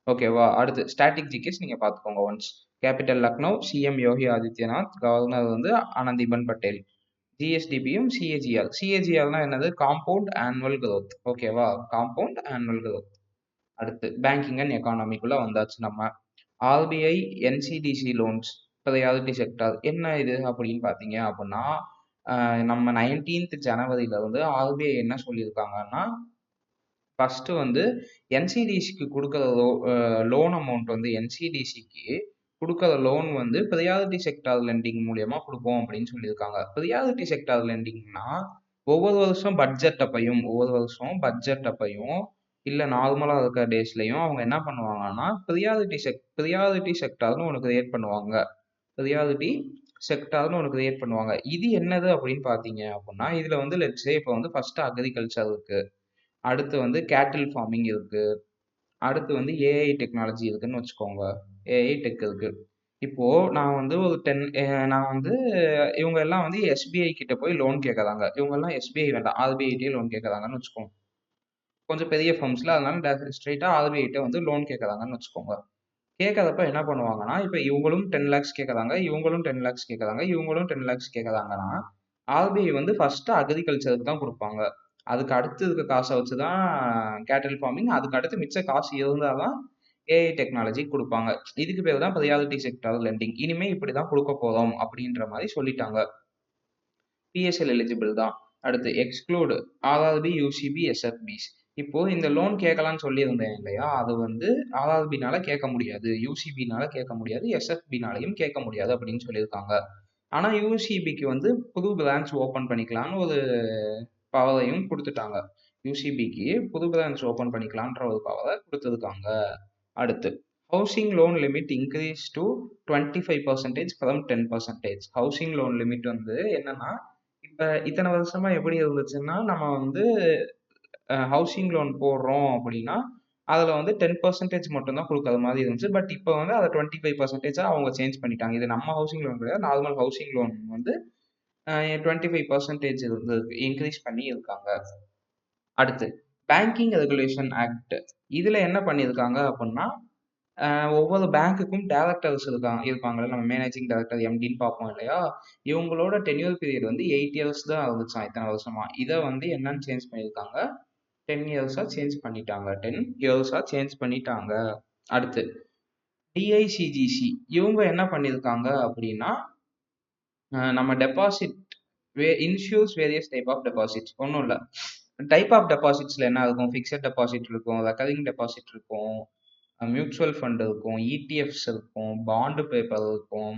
ஓகேவா? அடுத்து ஸ்டாட்டிக் ஜிகேஸ் நீங்க பார்த்துக்கோங்க once. Capital Lucknow, CM Yogi Adityanath, governor வந்து ஆனந்திபன் பட்டேல். ஜிஎஸ்டிபியும் சிஏஜிஆர். சிஏஜிஆர்னா என்னது? Compound annual growth. ஓகேவா? Compound annual growth. அடுத்து பேங்கிங் அண்ட் எக்கானமிக்குள்ள வந்தாச்சு நம்ம. RBI NCDC loans priority sector என்ன இது அப்படின்னு பார்த்தீங்க அப்படின்னா, நம்ம 19th ஜனவரில வந்து ஆர்பிஐ என்ன சொல்லியிருக்காங்கன்னா, ஃபர்ஸ்ட் வந்து என்சிடிசிக்கு கொடுக்குற லோன் அமௌண்ட் வந்து என்சிடிசிக்கு கொடுக்குற லோன் வந்து ப்ரையாரிட்டி செக்டார் லெண்டிங் மூலியமா கொடுப்போம் அப்படின்னு சொல்லியிருக்காங்க. ப்ரையாரிட்டி செக்டார் லெண்டிங்னா ஒவ்வொரு வருஷம் பட்ஜெட் அப்பையும் இல்ல நார்மலா இருக்க டேஸ்லயும் அவங்க என்ன பண்ணுவாங்கன்னா ப்ரையாரிட்டி செக்டார்னு ஒன்று கிரியேட் பண்ணுவாங்க. ப்ரையாரிட்டி செக்டார்னு ஒன்று கிரியேட் பண்ணுவாங்க. இது என்னது அப்படின்னு பார்த்தீங்க அப்படின்னா, இதுல வந்து லெட்ஸ் சே இப்போ வந்து ஃபர்ஸ்ட் அக்ரிகல்ச்சர் இருக்கு. அடுத்து வந்து கேட்டில் ஃபார்மிங் இருக்கு. அடுத்து வந்து ஏஐ டெக்னாலஜி இருக்குன்னு வச்சுக்கோங்க. ஏஐ டெக் இருக்கு. இப்போ நான் வந்து ஒரு 10 நான் வந்து இவங்க எல்லாம் வந்து எஸ்பிஐ கிட்ட போய் லோன் கேட்கறாங்க. இவங்க எல்லாம் எஸ்பிஐ வேண்டாம். ஆர்பிஐட்டே லோன் கேட்கறாங்கன்னு வச்சுக்கோங்க. கொஞ்சம் பெரிய ஃபர்ம்ஸ்ல அதனால ஸ்ட்ரெயிட்டா ஆர்பிஐட்ட வந்து லோன் கேட்கறாங்கன்னு வச்சுக்கோங்க. கேட்கறப்ப என்ன பண்ணுவாங்கன்னா, இப்ப இவங்களும் 10 லேக்ஸ் கேட்கறாங்க, இவங்களும் 10 லேக்ஸ் கேட்கறாங்க, இவங்களும் 10 லேக்ஸ் கேட்கறாங்கன்னா, ஆர்பிஐ வந்து ஃபர்ஸ்ட் அக்ரிகல்ச்சருக்கு தான் குடுப்பாங்க. அதுக்கு அடுத்து இருக்க காச வச்சு தான் கேட்டில் ஃபார்மிங், அதுக்கு அடுத்து மிச்ச காசு இருந்தா தான் ஏஐ டெக்னாலஜி குடுப்பாங்க. இதுக்கு பேரு தான் ப்ரையாரிட்டி செக்டார் லெண்டிங். இனிமே இப்படிதான் குடுக்கப் போறோம் அப்படின்ற மாரி சொல்லிட்டாங்க. பிஎஸ்எல் எலிஜிபிள் தான். அடுத்து எக்ஸ்க்ளூட் ஆர்ஆர்பி, யூசிபி, எஸ்எஃப்பிஸ். இப்போ இந்த லோன் கேட்கலாம்னு சொல்லியிருந்தேன் இல்லையா? அது வந்து ஆர்ஆர்பினால கேட்க முடியாது, யூசிபினால கேட்க முடியாது, எஸ்எஃப்பினாலையும் கேட்க முடியாது அப்படின்னு சொல்லியிருக்காங்க. ஆனா யூசிபிக்கு வந்து புது பிரான்ச் ஓபன் பண்ணிக்கலாம்னு ஒரு பவரையும் கொடுத்துட்டாங்க. யூசிபிக்கு புது பிரான்ச் ஓபன் பண்ணிக்கலான்ற ஒரு பவரை கொடுத்துருக்காங்க. அடுத்து housing loan limit increase to 25% from 10%. Housing loan limit வந்து என்னன்னா, இப்ப இத்தனை வருஷமா எப்படி இருந்துச்சுன்னா, நம்ம வந்து ஹவுசிங் லோன் போடுறோம் அப்படின்னா, அதுல வந்து 10% மட்டும் தான் குடுக்குற மாதிரி இருந்துச்சு. பட் இப்ப வந்து அத 25% அவங்க சேஞ்ச் பண்ணிட்டாங்க. இது நம்ம ஹவுசிங் லோன் கிடையாது. நார்மல் ஹவுசிங் லோன் வந்து 25% இருந்தது இன்க்ரீஸ் பண்ணி இருக்காங்க. அடுத்து பேங்கிங் ரெகுலேஷன் ஆக்ட். இதுல என்ன பண்ணியிருக்காங்க அப்படின்னா, ஒவ்வொரு பேங்க்குக்கும் டைரக்டர்ஸ் இருப்பாங்கல்ல. நம்ம மேனேஜிங் டைரக்டர் எம்டின்னு பார்ப்போம் இல்லையா? இவங்களோட டென்யூர் பீரியட் வந்து 8 இயர்ஸ் தான் இருந்துச்சாம் இத்தனை வருஷமா. இதை வந்து என்னன்னு சேஞ்ச் பண்ணியிருக்காங்க? 10 இயர்ஸா சேஞ்ச் பண்ணிட்டாங்க. 10 இயர்ஸா சேஞ்ச் பண்ணிட்டாங்க. அடுத்து டிஐசிஜிசி இவங்க என்ன பண்ணியிருக்காங்க அப்படின்னா, நம்ம deposit insures various type of deposits. ஒன்றும் இல்லை, டைப் ஆஃப் டெபாசிட்ஸ்ல என்ன இருக்கும்? ஃபிக்ஸட் டெபாசிட் இருக்கும், ரெக்கரிங் டெபாசிட் இருக்கும், மியூச்சுவல் ஃபண்ட் இருக்கும், இடிஎஃப்ஸ் இருக்கும், பாண்டு பேப்பர் இருக்கும்,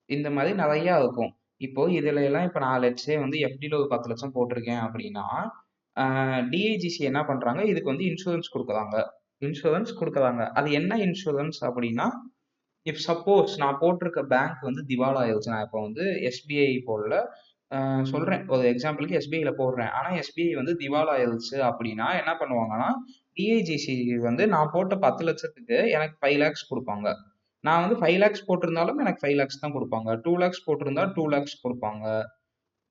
இந்த மாதிரி நிறைய இருக்கும். இப்போ இதுல எல்லாம் இப்போ நான் லெட்ஸே வந்து எஃப்டில ஒரு 10 லட்சம் போட்டிருக்கேன் அப்படின்னா, டிஐஜிசி என்ன பண்றாங்க? இதுக்கு வந்து இன்சூரன்ஸ் கொடுக்குறாங்க. அது என்ன இன்சூரன்ஸ் அப்படின்னா, இஃப் சப்போஸ் நான் போட்டிருக்க பேங்க் வந்து திவாலா ஆயிடுச்சு. நான் இப்போ வந்து எஸ்பிஐ போடல, சொல்றேன் ஒரு எக்ஸாம்பிளுக்கு எஸ்பிஐல போடுறேன். ஆனா எஸ்பிஐ வந்து திவாலா ஆயிடுச்சு அப்படின்னா என்ன பண்ணுவாங்கன்னா, டிஐஜிசி வந்து நான் போட்ட 10 லட்சத்துக்கு எனக்கு 5 லேக்ஸ் கொடுப்பாங்க. நான் வந்து 5 லேக்ஸ் போட்டிருந்தாலும் எனக்கு 5 லேக்ஸ் தான் கொடுப்பாங்க. 2 லேக்ஸ் போட்டிருந்தா 2 லேக்ஸ் கொடுப்பாங்க.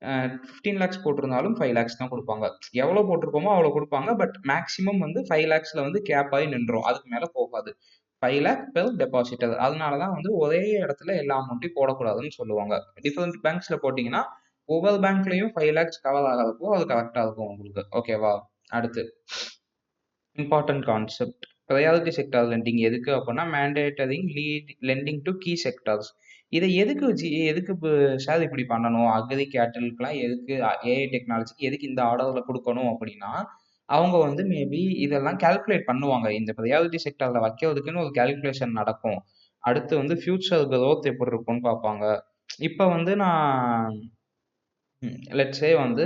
15 லேக்ஸ் போட்டிருந்தாலும் 5 லேக்ஸ் தான் கொடுப்பாங்க. எவ்வளோ போட்டிருக்கோமோ அவ்வளோ கொடுப்பாங்க. பட் மேக்ஸிமம் வந்து 5 லேக்ஸில் வந்து கேப் ஆகி நின்றோம். அதுக்கு மேலே போகாது. 5 லேக் பெர் டெபாசிட்டர். அதனால தான் வந்து ஒரே இடத்துல எல்லா அமௌண்ட்டையும் போடக்கூடாதுன்னு சொல்லுவாங்க. டிஃப்ரெண்ட் பேங்க்ஸில் போட்டிங்கன்னா ஒவ்வொரு பேங்க்லேயும் 5 லேக்ஸ் கவர் ஆகாதப்போ அது கரெக்டாக இருக்கும் உங்களுக்கு. ஓகேவா? அடுத்து important concept. Priority sector lending எதுக்கு அப்படின்னா mandating lending to key sectors. இதை எதுக்கு சார் இப்படி பண்ணணும்? அக்ரி கேட்டலுக்குலாம் எதுக்கு ஏஐ டெக்னாலஜிக்கு எதுக்கு இந்த ஆர்டரில் கொடுக்கணும் அப்படின்னா அவங்க வந்து மேபி இதெல்லாம் கால்குலேட் பண்ணுவாங்க. இந்த ப்ரையாரிட்டி செக்டாரில் வைக்கிறதுக்குன்னு ஒரு கால்குலேஷன் நடக்கும். அடுத்து வந்து ஃபியூச்சர் growth எப்படி இருக்கும்னு பார்ப்பாங்க. இப்போ வந்து நான் லெட்ஸ் சே வந்து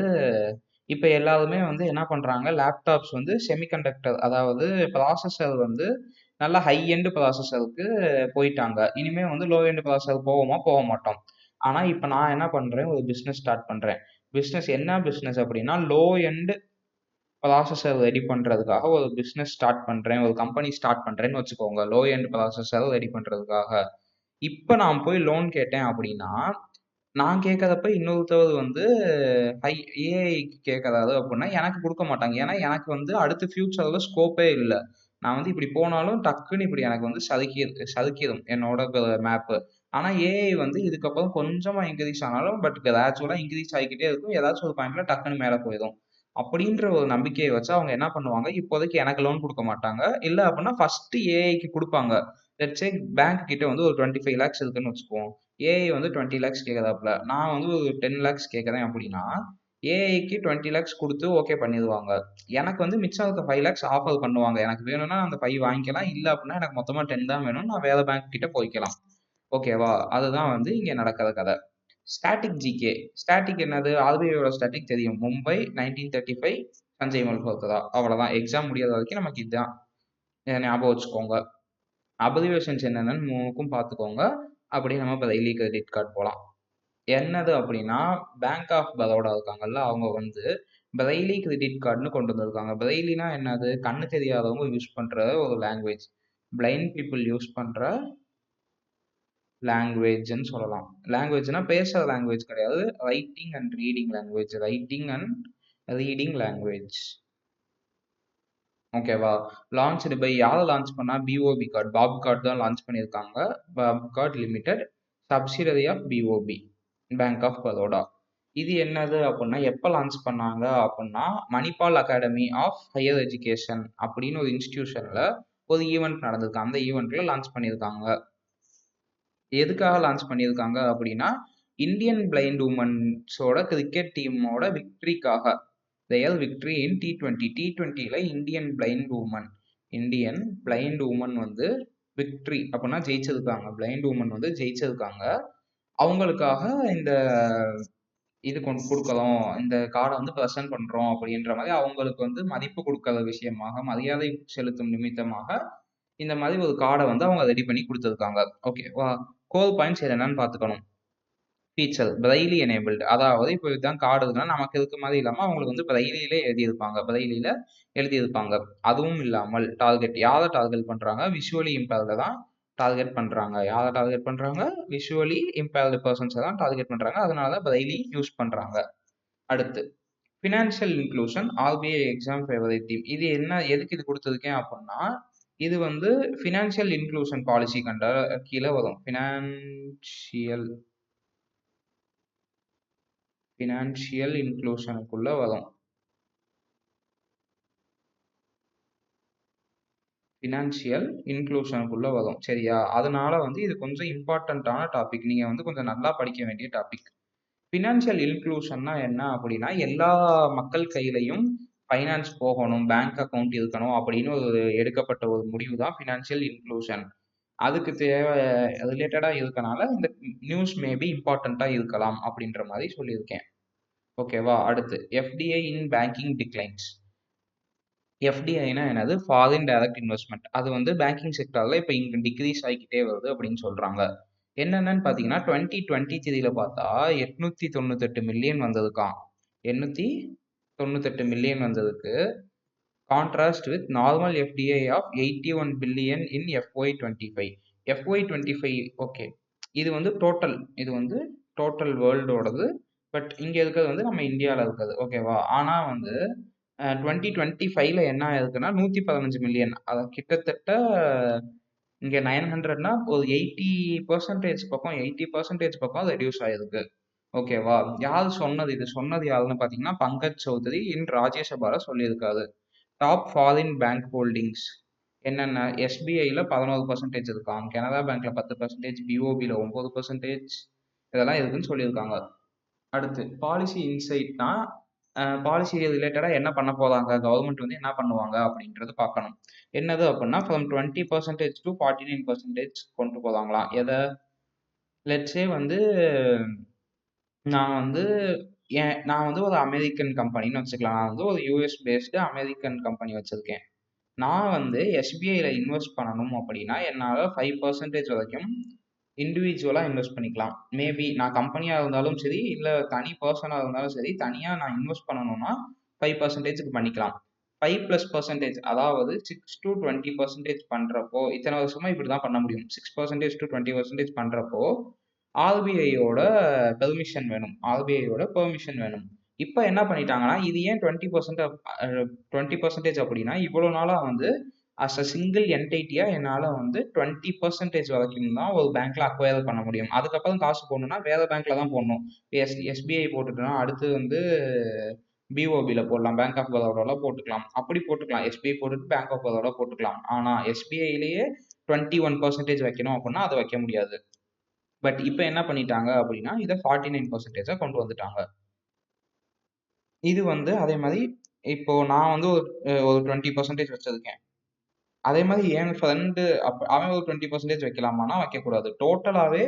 இப்போ எல்லாருமே வந்து என்ன பண்ணுறாங்க, லேப்டாப்ஸ் வந்து செமிகண்டக்டர் அதாவது ப்ராசஸர் வந்து நல்லா ஹை எண்ட் ப்ராசஸருக்கு போயிட்டாங்க. இனிமேல் வந்து லோ எண்ட் ப்ராசஸர் போக மாட்டோம். ஆனால் இப்போ நான் என்ன பண்ணுறேன், ஒரு பிஸ்னஸ் ஸ்டார்ட் பண்ணுறேன். என்ன பிஸ்னஸ் அப்படின்னா லோ எண்ட் ப்ராசஸர் ரெடி பண்ணுறதுக்காக ஒரு பிஸ்னஸ் ஸ்டார்ட் பண்ணுறேன், ஒரு கம்பெனி ஸ்டார்ட் பண்ணுறேன்னு வச்சுக்கோங்க. லோ எண்ட் ப்ராசஸர் ரெடி பண்ணுறதுக்காக. இப்போ நான் போய் லோன் கேட்டேன் அப்படின்னா நான் கேட்கறப்ப இன்னொருத்தவர் வந்து ஹை ஏஐக்கு கேட்கறாரு அப்படின்னா எனக்கு கொடுக்க மாட்டாங்க. ஏன்னா எனக்கு வந்து அடுத்து ஃபியூச்சரில் ஸ்கோப்பே இல்லை. நான் வந்து இப்படி போனாலும் டக்குன்னு இப்படி எனக்கு வந்து சதுக்கிடும் என்னோட மேப்பு. ஆனால் ஏஐ வந்து இதுக்கப்புறம் கொஞ்சமாக இன்க்ரீஸ் ஆனாலும் பட் கிராஜுவலாக இன்க்ரீஸ் ஆகிக்கிட்டே இருக்கும். ஏதாச்சும் ஒரு பாயிண்ட்ல டக்குன்னு மேலே போயிடும். அப்படின்ற ஒரு நம்பிக்கையை வச்சு அவங்க என்ன பண்ணுவாங்க, இப்போதைக்கு எனக்கு லோன் கொடுக்க மாட்டாங்க. இல்லை அப்படின்னா ஃபர்ஸ்ட் ஏஐக்கு கொடுப்பாங்க. லெட்ஸ் சே பேங்க் கிட்ட வந்து ஒரு 25 லேக்ஸ் இருக்குன்னு வச்சுக்குவோம். ஏஐ வந்து 20 லேக்ஸ் கேட்குறாப்புல, நான் வந்து ஒரு 10 லேக்ஸ் கேட்குறேன் அப்படின்னா ஏஐக்கு 20 லேக்ஸ் கொடுத்து ஓகே பண்ணிடுவாங்க. எனக்கு வந்து மிச்சம் இருக்க 5 லேக்ஸ் ஆஃபர் பண்ணுவாங்க. எனக்கு வேணும்னா அந்த 5 வாங்கிக்கலாம். இல்லை அப்படின்னா எனக்கு மொத்தமாக 10 தான் வேணும், நான் வேற பேங்க் கிட்ட போய்க்கலாம். ஓகேவா? அதுதான் வந்து இங்கே நடக்கிற கதை. Static GK. ஸ்டாட்டிக் என்னது? ஆர்பிஐயோட ஸ்டாட்டிக் தெரியும். மும்பை 1935 சஞ்சய் மல்ஹோத்ரா. அவ்வளோதான். எக்ஸாம் முடியாத வரைக்கும் நமக்கு இதுதான் ஞாபகம் வச்சுக்கோங்க. அப்ரிவேஷன்ஸ் என்னென்னு மூணுக்கும் பார்த்துக்கோங்க. அப்படியே நம்ம இப்போ டெய்லி கிரெடிட் கார்டு போகலாம். என்னது அப்படின்னா பேங்க் ஆஃப் பரோடா இருக்காங்கல்ல, அவங்க வந்து பிரெய்லி கிரெடிட் கார்டுன்னு கொண்டு வந்திருக்காங்க. பிரெய்லினா என்னது? கண்ணு தெரியாதவங்க யூஸ் பண்ணுற ஒரு லாங்குவேஜ். பிளைண்ட் பீப்புள் யூஸ் பண்ணுற லாங்குவேஜ்ன்னு சொல்லலாம். லாங்குவேஜ்னா பேசுகிற லாங்குவேஜ் கிடையாது. Writing and reading language. Writing and reading language. ஓகேவா? லான்ச்டு பை யாரை லான்ச் பண்ணா? பிஓபி கார்டு, பாப் கார்டு தான் லான்ச் பண்ணியிருக்காங்க. Bob card limited, subsidiary of BOB, bank of Baroda. இது என்னது அப்படின்னா எப்போ லான்ச் பண்ணாங்க அப்படின்னா Manipal academy of higher education அப்படின்னு ஒரு இன்ஸ்டிடியூஷனில் ஒரு ஈவெண்ட் நடந்திருக்கு. அந்த ஈவெண்ட்டில் லான்ச் பண்ணியிருக்காங்க. எதுக்காக லான்ச் பண்ணியிருக்காங்க அப்படின்னா இந்தியன் பிளைண்ட் உமன்ஸோட கிரிக்கெட் டீமோட விக்ட்ரிக்காக. Their victory in T20. T20ல இந்தியன் பிளைண்ட் உமன் வந்து விக்ட்ரி அப்படின்னா ஜெயிச்சிருக்காங்க. பிளைண்ட் உமன் வந்து ஜெயிச்சிருக்காங்க. அவங்களுக்காக இந்த இது கொடுக்குறோம், இந்த கார்டை வந்து ப்ரெசென்ட் பண்ணுறோம் அப்படின்ற மாதிரி அவங்களுக்கு வந்து மதிப்பு கொடுக்காத விஷயமாக, மரியாதை செலுத்தும் நிமித்தமாக இந்த மாதிரி ஒரு கார்டை வந்து அவங்க ரெடி பண்ணி கொடுத்துருக்காங்க. ஓகேவா? கோர் பாயிண்ட்ஸ் என்னென்னு பார்த்துக்கணும். Feature braille enabled. அதாவது இப்போ இதுதான் கார்டு இருக்குன்னா நமக்கு இருக்க மாதிரி இல்லாமல் அவங்களுக்கு வந்து பிரெய்லியிலே எழுதியிருப்பாங்க. அதுவும் இல்லாமல் டார்கெட் யாரை டார்கெட் பண்ணுறாங்க? விஷுவலி இம்பேர்டை தான் டார்கெட் பண்ணுறாங்க. யாரை டார்கெட் பண்ணுறாங்க? விஷுவலி இம்பேர்டு பர்சன்ஸை தான் டார்கெட் பண்ணுறாங்க. அதனால தான் பிரெய்லி யூஸ் பண்ணுறாங்க. அடுத்து financial inclusion RBI exam favourite team. இது என்ன, எதுக்கு இது கொடுத்துருக்கேன் அப்படின்னா இது வந்து ஃபினான்ஷியல் இன்க்ளூஷன் பாலிசி கீழே வரும். ஃபினான்ஷியல் இன்க்ளூஷனுக்குள்ள வரும். சரியா? அதனால வந்து இது கொஞ்சம் இம்பார்ட்டண்ட்டான டாபிக். நீங்க வந்து கொஞ்சம் நல்லா படிக்க வேண்டிய டாபிக். ஃபினான்ஷியல் இன்க்ளூஷன்னா என்ன அப்படின்னா எல்லா மக்கள் கையிலையும் ஃபைனான்ஸ் போகணும், பேங்க் அக்கௌண்ட் இருக்கணும் அப்படின்னு ஒரு எடுக்கப்பட்ட ஒரு முடிவு தான் ஃபினான்ஷியல் இன்க்ளூஷன். அதுக்கு தேவை ரிலேட்டடாக இருக்கனால இந்த நியூஸ் மேபி இம்பார்ட்டண்ட்டாக இருக்கலாம் அப்படின்ற மாதிரி சொல்லியிருக்கேன். ஓகேவா? அடுத்து எஃப்டிஐ இன் பேங்கிங் டிக்ளைன்ஸ். எஃப்டிஐனா என்னது? Foreign direct investment. அது வந்து பேங்கிங் செக்டரில் இப்போ இங்கே டிக்ரீஸ் ஆகிக்கிட்டே வருது அப்படின்னு சொல்கிறாங்க. என்னென்னு பார்த்தீங்கன்னா 2023 பார்த்தா 898 மில்லியன் வந்ததுக்காம். 898 மில்லியன் வந்ததுக்கு contrast with normal FDI of 81 billion in FY25. FY25 okay, இது வந்து டோட்டல் வேர்ல்டோடது. பட் இங்க இருக்கிறது வந்து நம்ம இந்தியால இருக்கிறது. ஓகேவா? ஆனா வந்து 2025ல என்ன ஆயிருக்குன்னா 115 மில்லியன். கிட்டத்தட்ட இங்க 900னா ஒரு 80% பக்கம் 80% பக்கம் ரெடியூஸ் ஆயிருக்கு. ஓகேவா? யார் சொன்னது இது? சொன்னது யாருன்னு பார்த்தீங்கன்னா, பங்கஜ் சௌத்ரி இன் ராஜ்யசபால சொல்லியிருக்காரு. டாப் ஃபாரின் பேங்க் ஹோல்டிங்ஸ் என்னென்ன? எஸ்பிஐல 11% இருக்காம். கனரா பேங்க்ல 10%, பிஓபில 9% இதெல்லாம் இருக்குன்னு சொல்லியிருக்காங்க. அடுத்து பாலிசி இன்சைட்னா பாலிசி ரிலேட்டடா என்ன பண்ண போறாங்க, கவர்மெண்ட் வந்து என்ன பண்ணுவாங்க அப்படின்றது பார்க்கணும். என்னது அப்படின்னா ஃப்ரம் 20% டு 49% கொண்டு போறாங்களாம். எதை? லெட்ஸே வந்து நான் வந்து நான் வந்து ஒரு அமெரிக்கன் கம்பெனின்னு வச்சுக்கலாம். நான் வந்து ஒரு யூஎஸ் பேஸ்டு அமெரிக்கன் கம்பெனி வச்சிருக்கேன். நான் வந்து எஸ்பிஐல இன்வெஸ்ட் பண்ணணும் அப்படின்னா என்னால் 5% வரைக்கும் இண்டிவிஜுவலாக இன்வெஸ்ட் பண்ணிக்கலாம். மேபி நான் கம்பெனியாக இருந்தாலும் சரி, இல்லை தனி பர்சனாக இருந்தாலும் சரி, தனியாக நான் இன்வெஸ்ட் பண்ணணும்னா 5%க்கு பண்ணிக்கலாம். 5+% அதாவது 6 to 20% பண்ணுறப்போ, இத்தனை வருஷமா இப்படி தான் பண்ண முடியும். 6% to 20% பண்ணுறப்போ ஆர்பிஐயோட பெர்மிஷன் வேணும். ஆர்பிஐயோட பெர்மிஷன் வேணும். இப்போ என்ன பண்ணிட்டாங்கன்னா, இது ஏன் 20% அப்படின்னா, இவ்வளோ நாளாக வந்து அஸ் அ சிங்கிள் என்டைட்டியா என்னால் வந்து 20% வரைக்கும் தான் ஒரு பேங்க்ல அக்வயர் பண்ண முடியும். அதுக்கப்புறம் காசு போடணும்னா வேற பேங்க்ல தான் போடணும். எஸ்பிஐ போட்டுட்டோம்னா அடுத்து வந்து பிஓபில போடலாம், பேங்க் ஆஃப் பரோடால போட்டுக்கலாம். அப்படி போட்டுக்கலாம். எஸ்பிஐ போட்டுட்டு பேங்க் ஆஃப் பரோடா போட்டுக்கலாம். ஆனால் எஸ்பிஐலேயே 21% வைக்கணும் அப்படின்னா அதை வைக்க முடியாது. பட் இப்போ என்ன பண்ணிட்டாங்க அப்படின்னா இதை 49% கொண்டு வந்துட்டாங்க. இது வந்து அதே மாதிரி இப்போ நான் வந்து ஒரு 20% வச்சிருக்கேன். அதே மாதிரி என் ஃப்ரெண்டு அவன் ஒரு 20% வைக்கலாமான்னா வைக்கக்கூடாது. டோட்டலாகவே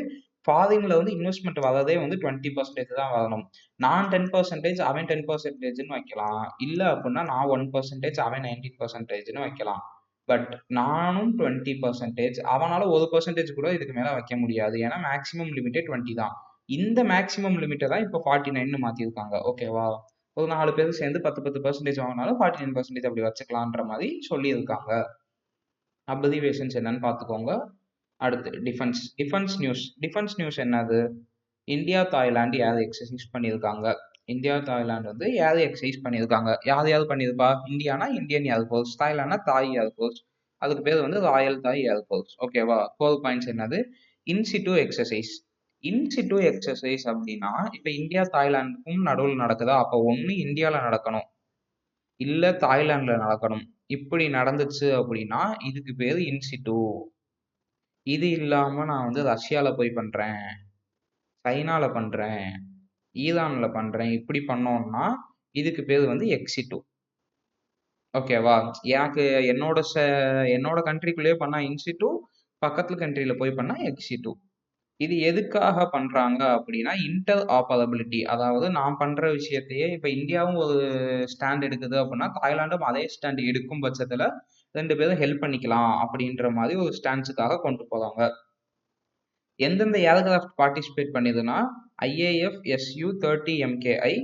ஃபாரின்ல வந்து இன்வெஸ்ட்மெண்ட் வரதே வந்து 20% தான் வரணும். நான் 10% அவன் 10%ன்னு வைக்கலாம். இல்லை அப்படின்னா நான் 1% அவன் 19%ன்னு வைக்கலாம். பட் நானும் 20% அவனால 1% கூட இதுக்கு மேல வைக்க முடியாது. ஏன்னா மேக்ஸிமம் லிமிட்டே 20 தான். இந்த மேக்ஸிமம் லிமிட்டை தான் இப்போ 49ன்னு மாத்திருக்காங்க. ஓகேவா? ஒரு 4 பேர் சேர்ந்து 10% வாங்கினாலும் 49% அப்படி வச்சுக்கலான்ற மாதிரி சொல்லியிருக்காங்க. அப்ரிவேஷன்ஸ் என்னன்னு பார்த்துக்கோங்க. அடுத்து டிஃபென்ஸ் நியூஸ் என்னது? இந்தியா தாய்லாந்து யார் எக்ஸசைஸ் பண்ணியிருக்காங்க? இந்தியா தாய்லாந்து வந்து யார் எக்ஸசைஸ் பண்ணியிருக்காங்க? யார் பண்ணியிருப்பா? இந்தியானா இந்தியன் ஏர்ஃபோர்ஸ், தாய்லாந்துனா தாய் ஏர்ஃபோர்ஸ். அதுக்கு பேர் வந்து ராயல் தாய் ஏர்ஃபோர்ஸ். ஓகேவா? 4 பாயிண்ட்ஸ் என்னது? In situ exercise. இன்சிட்டு எக்ஸசைஸ் அப்படின்னா இப்போ இந்தியா தாய்லாந்துக்கும் நடுவில் நடக்குதா? அப்போ ஒன்று இந்தியாவில் நடக்கணும், இல்லை தாய்லாண்டில் நடக்கணும். இப்படி நடந்துச்சு அப்படின்னா இதுக்கு பேர் இன்சிட்டு. இது இல்லாம நான் வந்து ரஷ்யால போய் பண்றேன், சைனால பண்றேன், ஈரான்ல பண்றேன், இப்படி பண்ணோம்னா இதுக்கு பேர் வந்து எக்ஸிட்டு. ஓகேவா? எனக்கு என்னோட கண்ட்ரிக்குள்ளேயே பண்ணா இன்சிட்டு, பக்கத்துல கண்ட்ரியில போய் பண்ணா எக்ஸிட்டு. இது எதுக்காக பண்றாங்க அப்படின்னா இன்டர் ஆப்பரபிலிட்டி. அதாவது நான் பண்ற விஷயத்தையே இப்ப இந்தியாவும் ஒரு ஸ்டாண்ட் எடுக்குது அப்படின்னா தாய்லாண்டும் அதே ஸ்டாண்ட் எடுக்கும் பட்சத்துல 2 பேரும் ஹெல்ப் பண்ணிக்கலாம் அப்படின்ற மாதிரி ஒரு ஸ்டாண்ட்ஸுக்காக கொண்டு போறாங்க. எந்தெந்த ஏர்கிராஃப்ட் பார்ட்டிசிபேட் பண்ணியதுன்னா IAF SU-30 MKI,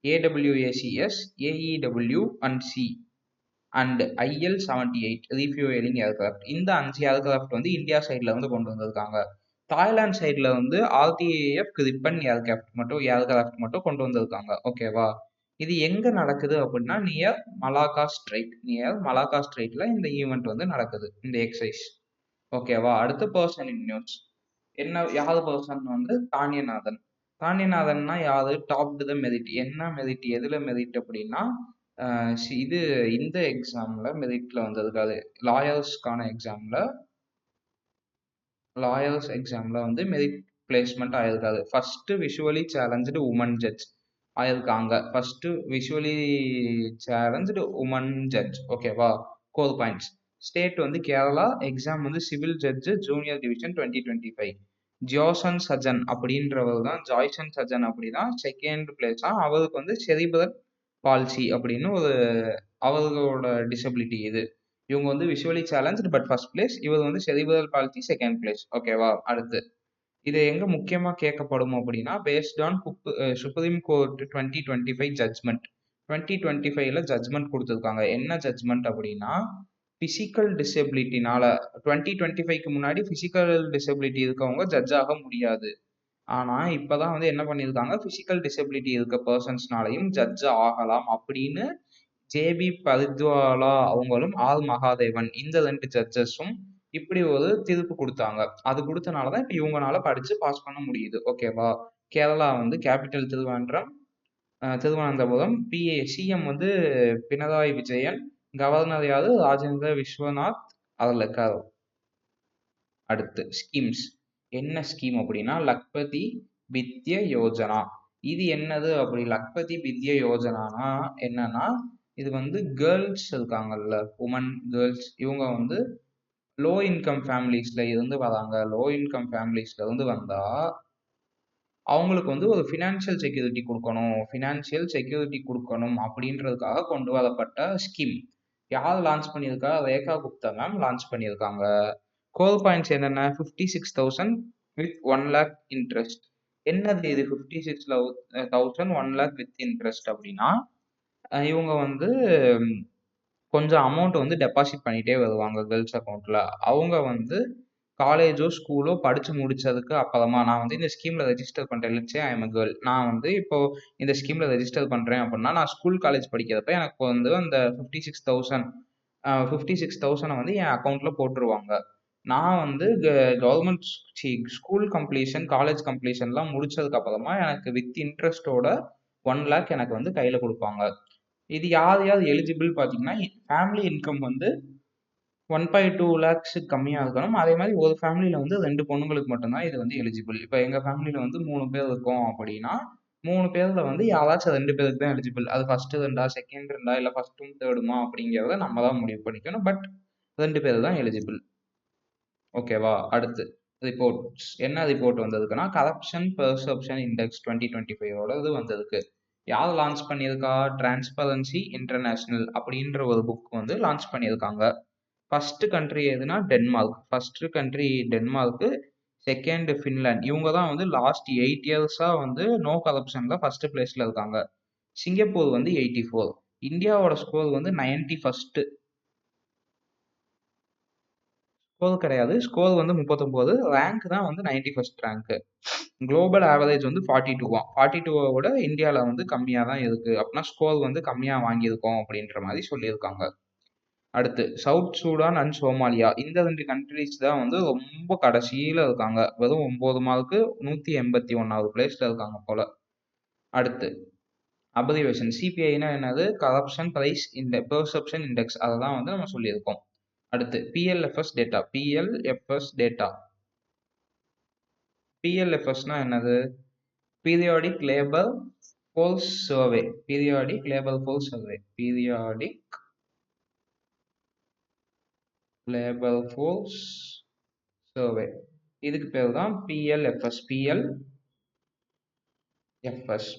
AWACS, AEW and C and IL-78 refuelling aircraft. இந்த 5 ஏர்கிராஃப்ட் வந்து இந்தியா சைட்ல வந்து கொண்டு வந்திருக்காங்க. தாய்லாந்து சைட்ல வந்து RTAF கிரிப்பன் ஏர்கிராஃப்ட் மட்டும் கொண்டு வந்திருக்காங்க. ஓகேவா? இது எங்க நடக்குது அப்படின்னா நியர் மலாக்கா ஸ்ட்ரைட்ல இந்த ஈவெண்ட் வந்து நடக்குது, இந்த எக்ஸசைஸ். ஓகேவா? அடுத்து பர்சன் இன் நியூஸ். யாரு பர்சன் வந்து தானியநாதன்னா யாரு? Top the merit. என்ன மெரிட்? எதுல மெரிட் அப்படின்னா இது இந்த எக்ஸாம்ல மெரிட்ல வந்திருக்காது. லாயர்ஸ் எக்ஸாம்ல வந்து மெரிட் பிளேஸ்மெண்ட் ஆயிருக்காது. First visually challenge woman judge ஆயிருக்காங்க. First visually challenge woman judge. ஓகேவா? 4 பாயிண்ட்ஸ். ஸ்டேட் வந்து கேரளா. எக்ஸாம் வந்து civil judge junior division 2025. Joyson Sajan அப்படின்னா செகண்ட் பிளேஸா. அவருக்கு வந்து செரிப்ரல் பால்சி அப்படின்னு ஒரு அவர்களோட டிசபிலிட்டி இது. இவங்க வந்து visually challenge but first place. இவர் வந்து செரிப்ரல் பால்சி செகண்ட் பிளேஸ். ஓகேவா? அடுத்து இது எங்க முக்கியமா கேட்கப்படும் அப்படின்னா based on supreme court 2025 judgment. 2025ல ஜட்ஜ்மெண்ட் கொடுத்துருக்காங்க. என்ன ஜட்ஜ்மெண்ட் அப்படின்னா பிசிக்கல் டிசபிலிட்டினால 2025க்கு முன்னாடி பிசிக்கல் டிசபிலிட்டி இருக்கவங்க ஜட்ஜ் ஆக முடியாது. ஆனால் இப்போ தான் வந்து என்ன பண்ணியிருக்காங்க, ஃபிசிக்கல் டிசபிலிட்டி இருக்க பர்சன்ஸ்னாலையும் ஜட்ஜ் ஆகலாம் அப்படின்னு ஜேபி பரித்வாலா அவங்களும் ஆர் மகாதேவன் இந்த 2 ஜட்ஜஸும் இப்படி ஒரு தீர்ப்பு கொடுத்தாங்க. அது கொடுத்தனால தான் இப்போ இவங்களால படித்து பாஸ் பண்ண முடியுது. ஓகேவா? கேரளா வந்து கேபிட்டல் திருவனந்தபுரம். சிஎம் வந்து பினராயி விஜயன். கவர்னர் யாரு? ராஜேந்திர விஸ்வநாத் அவர்களுக்கார். அடுத்து ஸ்கீம்ஸ். என்ன ஸ்கீம் அப்படின்னா லக்பதி வித்ய யோஜனா. இது என்னது அப்படி? லக்பதி வித்ய யோஜனானா என்னன்னா, இது வந்து கேர்ள்ஸ் இருக்காங்கல்ல, உமன் கேர்ள்ஸ், இவங்க வந்து லோ இன்கம் ஃபேமிலிஸ்ல இருந்து வராங்க. லோ இன்கம் ஃபேமிலிஸ்ல இருந்து வந்தா அவங்களுக்கு வந்து ஒரு ஃபினான்ஷியல் செக்யூரிட்டி கொடுக்கணும் அப்படின்றதுக்காக கொண்டு வரப்பட்ட ஸ்கீம். யார் லான்ச் பண்ணியிருக்கா? ரேகா குப்தா மேம் லான்ச் பண்ணியிருக்காங்க. கோர் பாயிண்ட்ஸ் என்னென்ன? 56,000 வித் 1 lakh இன்ட்ரெஸ்ட். என்னது இது 56,000 1 lakh வித் இன்ட்ரெஸ்ட் அப்படின்னா, இவங்க வந்து கொஞ்சம் அமௌண்ட் வந்து டெபாசிட் பண்ணிட்டே வருவாங்க கேர்ள்ஸ் அக்கௌண்ட்ல. அவங்க வந்து காலேஜோ ஸ்கூலோ படிச்சு முடிச்சதுக்கு அப்புறமா நான் வந்து இந்த ஸ்கீம்ல ரெஜிஸ்டர் பண்றேன். Let's say I am a girl. நான் வந்து இப்போ இந்த ஸ்கீம்ல ரெஜிஸ்டர் பண்றேன் அப்படின்னா, நான் ஸ்கூல் காலேஜ் படிக்கிறப்ப எனக்கு வந்து அந்த 56,000 வந்து என் அக்கௌண்ட்ல போட்டுருவாங்க. நான் வந்து கவர்மெண்ட் ஸ்கூல் கம்ப்ளீஷன், காலேஜ் கம்ப்ளீஷன்லாம் முடிச்சதுக்கு அப்புறமா எனக்கு வித் இன்ட்ரெஸ்டோட 1 lakh எனக்கு வந்து கையில கொடுப்பாங்க. இது யார் யார் எலிஜிபிள் பார்த்தீங்கன்னா, ஃபேமிலி இன்கம் வந்து 1.2 lakhs கம்மியாக இருக்கணும். அதே மாதிரி ஒரு ஃபேமிலியில் வந்து 2 பொண்ணுங்களுக்கு மட்டும்தான் இது வந்து எலிஜிபிள். இப்போ எங்கள் ஃபேமிலியில் வந்து 3 பேர் இருக்கோம் அப்படின்னா, 3 பேரில் வந்து யாராச்சும் 2 பேருக்கு தான் எலிஜிபிள். அது ஃபஸ்ட்டு 2ஆ, செகண்ட் 2ஆ, இல்லை ஃபஸ்ட்டும் தேர்டுமா அப்படிங்கிறத நம்ம தான் முடிவு பண்ணிக்கணும். பட் 2 பேர் தான் எலிஜிபிள். ஓகேவா? அடுத்து ரிப்போர்ட்ஸ். என்ன ரிப்போர்ட் வந்ததுக்குன்னா, கரப்ஷன் பெர்செப்ஷன் இண்டெக்ஸ் 2025 இது வந்ததுக்கு. யார் லான்ச் பண்ணியிருக்கா? டிரான்ஸ்பரன்சி இன்டர்நேஷனல் அப்படின்ற ஒரு புக் வந்து லான்ச் பண்ணியிருக்காங்க. ஃபர்ஸ்ட் கண்ட்ரி எதுனா Denmark. First country Denmark, second Finland. இவங்க தான் வந்து லாஸ்ட் 8 இயர்ஸாக வந்து நோ கரப்ஷன்ல ஃபர்ஸ்ட் பிளேஸ்ல இருக்காங்க. சிங்கப்பூர் வந்து 84. இந்தியாவோட ஸ்கோர் வந்து 91. ஸ்கோர் கிடையாது, ஸ்கோர் வந்து 39. ரேங்க் தான் வந்து 91 ரேங்க். குளோபல் ஆவரேஜ் வந்து 42. 42 விட இந்தியாவில் வந்து கம்மியாக தான் இருக்கு. அப்படின்னா ஸ்கோர் வந்து கம்மியாக வாங்கியிருக்கோம் அப்படின்ற மாதிரி சொல்லியிருக்காங்க. அடுத்து சவுத் சூடான் அண்ட் சோமாலியா. இந்த 2 கண்ட்ரிஸ் தான் வந்து ரொம்ப கடைசியில் இருக்காங்க. வெறும் 9 மார்க்கு 181வது பிளேஸ்ல இருக்காங்க போல. அடுத்து அப்ரிவேஷன். சிபிஐனா என்னது? Corruption price perception index. அதை தான் வந்து நம்ம சொல்லியிருக்கோம். அடுத்து பிஎல்எஃப்எஸ் டேட்டா. பிஎல்எஃப்எஸ்னா என்னது? Periodic labour force survey. Labour force survey. இதுக்கு பேர் தான் PLFS.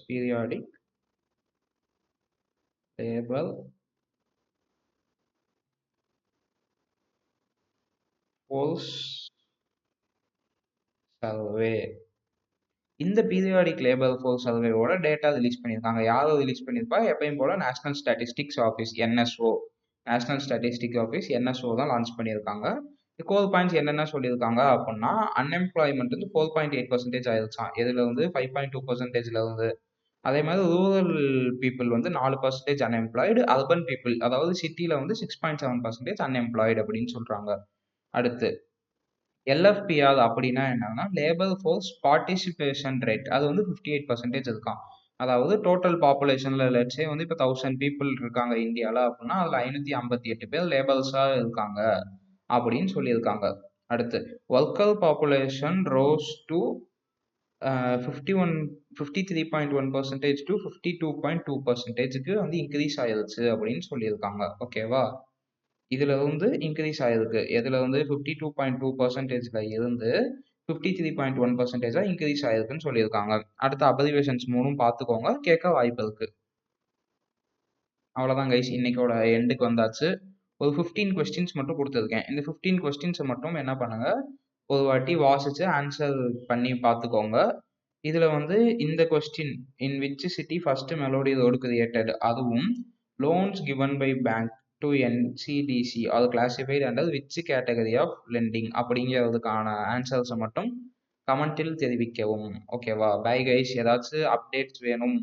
Periodic labour force survey. இந்த பீரியாடிக் லேபர் ஃபோர்ஸ் சர்வேவோட டேட்டா ரிலீஸ் பண்ணியிருக்காங்க. யாரும் ரிலீஸ் பண்ணியிருப்பா? எப்பயும் போல நேஷனல் ஸ்டாட்டிஸ்டிக்ஸ் ஆஃபீஸ், என்எஸ்ஓ. தான் லான்ச் பண்ணியிருக்காங்க. கோர் பாயிண்ட்ஸ் என்னென்ன சொல்லியிருக்காங்க அப்படின்னா, அன்எம்ப்ளாய்மெண்ட் வந்து 4.8% ஆயிருச்சான். இதில் வந்து 5.2% இருந்து. அதே மாதிரி ரூரல் பீப்புள் வந்து 4% அன்எம்ப்ளாய்டு. அர்பன் பீப்புள் அதாவது சிட்டியில் வந்து 6.7% அன்எம்ப்ளாய்டு அப்படின்னு சொல்கிறாங்க. அடுத்து எல்எஃபிஆர் அப்படின்னா என்னன்னா, லேபர் ஃபோர்ஸ் பார்ட்டிசிபேஷன் ரேட். அது வந்து 58% இருக்கான். அதாவது டோட்டல் பாப்புலேஷன்ல லட்சே வந்து இப்போ 1000 பீப்புள் இருக்காங்க இந்தியாவில் அப்படின்னா, அதில் 558 பேர் லேபர்ஸாக இருக்காங்க அப்படின்னு சொல்லியிருக்காங்க. அடுத்து worker population rose to 53.1% to 52.2%க்கு வந்து இன்க்ரீஸ் ஆயிருச்சு அப்படின்னு சொல்லியிருக்காங்க. ஓகேவா? இதுல இருந்து இன்க்ரீஸ் ஆயிருக்கு. எதுல வந்து 52.2%ல இருந்து 53.1% இன்க்ரீஸ் ஆயிருக்குன்னு சொல்லியிருக்காங்க. அடுத்த அப்ரிவேஷன்ஸ் 3 பார்த்துக்கோங்க, கேட்க வாய்ப்பு இருக்கு. அவ்வளோதான் கைஸ், இன்னைக்கோட எண்டுக்கு வந்தாச்சு. ஒரு 15 கொஸ்டின்ஸ் மட்டும் கொடுத்துருக்கேன். இந்த 15 கொஸ்டின்ஸை மட்டும் என்ன பண்ணுங்க, ஒரு வாட்டி வாசிச்சு ஆன்சர் பண்ணி பார்த்துக்கோங்க. இதுல வந்து இந்த question, in which city first melody road created, அதுவும் loans given by bank to NCDC are classified under which category of lending அப்படிங்கிறதுக்கான ஆன்சர்ஸை மட்டும் கமெண்ட்டில் தெரிவிக்கவும். ஓகேவா? Bye guys. ஏதாச்சும் அப்டேட்ஸ் வேணும்,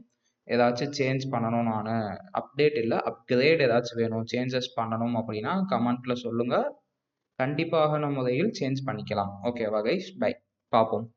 ஏதாச்சும் சேஞ்ச் பண்ணணும் நானு. அப்டேட் இல்ல, அப்கிரேட் ஏதாச்சும் வேணும், சேஞ்சஸ் பண்ணணும் அப்படின்னா கமெண்ட்ல சொல்லுங்க. கண்டிப்பான முறையில் சேஞ்ச் பண்ணிக்கலாம். ஓகேவா கைஸ்? பை. பார்ப்போம்.